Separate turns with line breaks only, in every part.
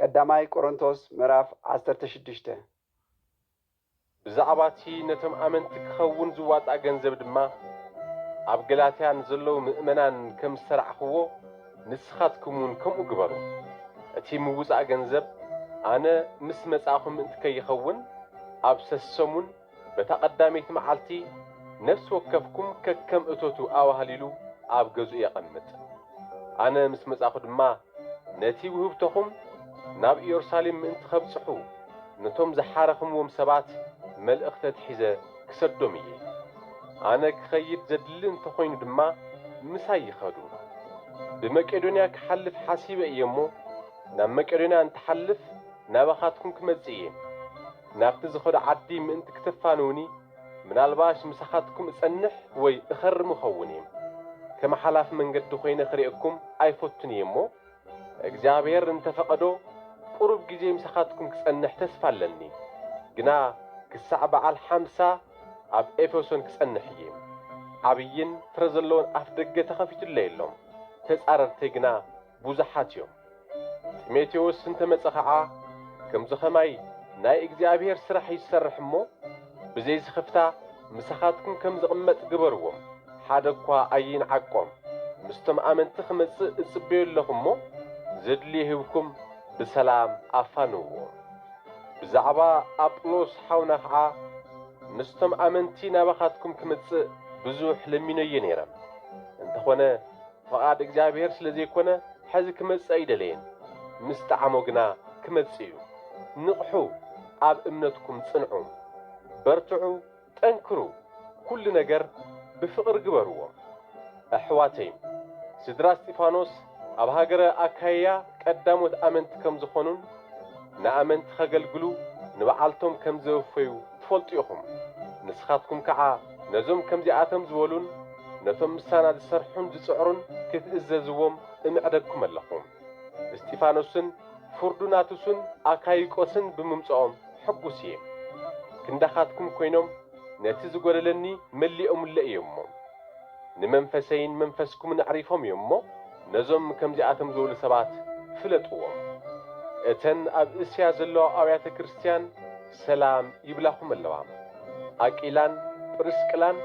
ቀዳማይ ቆሮንቶስ ምዕራፍ 16
ብዛዕባቲ ነቶም ኣመንቲ ክኸውን ዝዋጣ ገንዘብ ድማ ኣብ ገላትያን ዘለዉ ምእመናን ከም ዝተራዕኽዎ ንስኻትኩምን ከምኡ ግበሩ። እቲ ምውፃእ ገንዘብ ኣነ ምስ መጻኹም እንትከይኸውን ኣብ ሰሰሙን በታ ቀዳመይቲ መዓልቲ ነፍሲ ወከፍኩም ከከም እቶቱ ኣዋህሊሉ ኣብ ገዙ የቐምጥ። ኣነ ምስ መጻኹ ድማ ነቲ ውህብተኹም ናብ ኢየሩሳሌም ምእንቲ ኸብጽሑ ነቶም ዝሓረኽምዎም ሰባት መልእኽቲ ሒዘ ክሰዶም እየ። ኣነ ክኸይድ ዘድሊ እንተኾይኑ ድማ ምሳይ ይኸዱ። ብመቄዶንያ ክሓልፍ ሓሲበ እየ እሞ ናብ መቄዶንያ እንትሓልፍ ናባኻትኩም ክመጽእ እየ። ናብቲ ዝኸዶ ዓዲ ምእንቲ ክተፋንውኒ ምናልባሽ ምሳኻትኩም እጸንሕ ወይ እኸርም እኸውን እየ። ከም ሓላፍ መንገዲ ኾይነ ክሪአኩም ኣይፈቱን እየ እሞ እግዚአብሔር እንተፈቐዶ ቁሩብ ጊዜ ምሳኻትኩም ክጸንሕ ተስፋ ኣለኒ። ግና ክሳዕ በዓል 50 ኣብ ኤፌሶን ክጸንሕ እየ። ዓብይን ፍረ ዘለዎን ኣፍ ደገ ተኸፊቱለይ ኣሎም። ተጻረርተይ ግና ብዙሓት እዮም። ጢሞቴዎስ እንተመጸ ኸዓ ከምዚ ኸማይ ናይ እግዚአብሔር ስራሕ ይሰርሕ እሞ ብዘይ ዝኽፍታ ምሳኻትኩም ከም ዝቕመጥ ግበርዎም። ሓደ እኳ ኣይንዓቆም። ምስቶም ኣመንቲ ክመጽእ እጽበዩ ኣለኹ እሞ ዘድልየ ህብኩም ብሰላም ኣፋንውዎ። ብዛዕባ ኣጵሎስ ሓውና ኸዓ ምስቶም ኣመንቲ ናባኻትኩም ክመጽእ ብዙሕ ለሚነየ ነይረ። እንተኾነ ፈቓድ እግዚአብሔር ስለ ዘይኮነ ሕዚ ክመጽእ ኣይደለየን። ምስ ጣዕሞ ግና ክመጽእ እዩ። ንቕሑ፣ ኣብ እምነትኩም ጽንዑ፣ በርትዑ፣ ጠንክሩ፣ ኩሉ ነገር ብፍቕር ግበርዎ። ኣሕዋተይ ስድራ እስጢፋኖስ ኣብ ሃገረ ኣካይያ ቀዳሞት ኣመንቲ ከም ዝኾኑን ንኣመንቲ ኸገልግሉ ንበዓልቶም ከም ዘወፈዩ ትፈልጡ ኢኹም። ንስኻትኩም ከዓ ነዞም ከምዚኣቶም ዝበሉን ነቶም ምሳና ዝሰርሑን ዝጽዕሩን ክትእዘዝዎም እምዕደግኩም ኣለኹም። እስጢፋኖስን ፉርዱናቱስን ኣካይቆስን ብምምጽኦም ሕጉስ እየ። ክንዳኻትኩም ኮይኖም ነቲ ዝጐደለኒ መሊኦምለ እዮሞ። ንመንፈሰይን መንፈስኩምን ኣዕሪፎም እዮሞ። ነዞም ከምዚኣቶም ዝበሉ ሰባት ፍለጥዎም። እተን ኣብ እስያ ዘለዋ ኣብያተ ክርስቲያን ሰላም ይብላኹም ኣለዋ። ኣቂላን ጵርስቅላን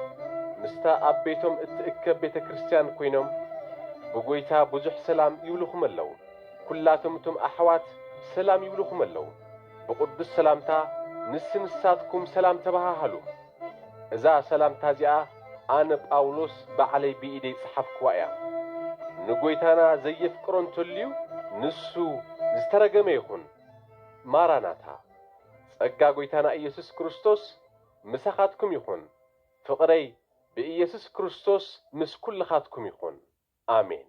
ምስታ ኣብ ቤቶም እትእከብ ቤተ ክርስቲያን ኮይኖም ብጐይታ ብዙሕ ሰላም ይብልኹም ኣለዉ። ኩላቶም እቶም ኣሕዋት ሰላም ይብልኹም ኣለዉ። ብቅዱስ ሰላምታ ንስንሳትኩም ሰላም ተባሃሃሉ። እዛ ሰላምታ እዚኣ ኣነ ጳውሎስ ባዕለይ ብኢደይ ጽሓፍክዋ እያ። ንጐይታና ዘየፍቅሮ እንተልዩ ንሱ ዝተረገመ ይኹን። ማራናታ። ጸጋ ጐይታና ኢየሱስ ክርስቶስ ምሳኻትኩም ይኹን። ፍቕረይ ብኢየሱስ ክርስቶስ ምስ ኩልኻትኩም ይኹን። ኣሜን።